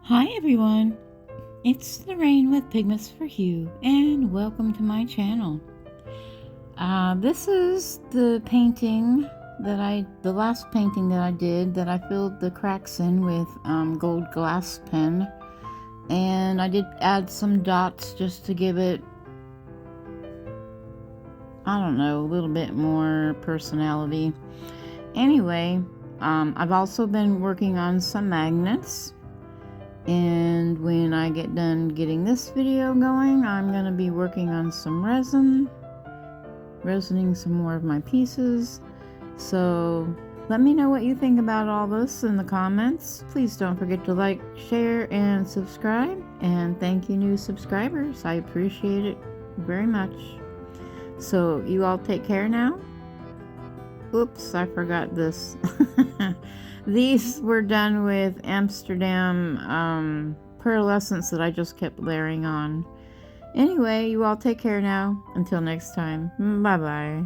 Hi everyone, it's Lorraine with Pigments for Hue and welcome to my channel. This is the painting the last painting that I did that I filled the cracks in with gold glass pen, and I did add some dots just to give it, I don't know, a little bit more personality. Anyway, I've also been working on some magnets. And when I get done getting this video going, I'm going to be working on some resining some more of my pieces. So let me know what you think about all this in the comments. Please don't forget to like, share, and subscribe. And thank you, new subscribers. I appreciate it very much. So you all take care now. Oops, I forgot this. These were done with Amsterdam pearlescence that I just kept layering on. Anyway, you all take care now. Until next time. Bye-bye.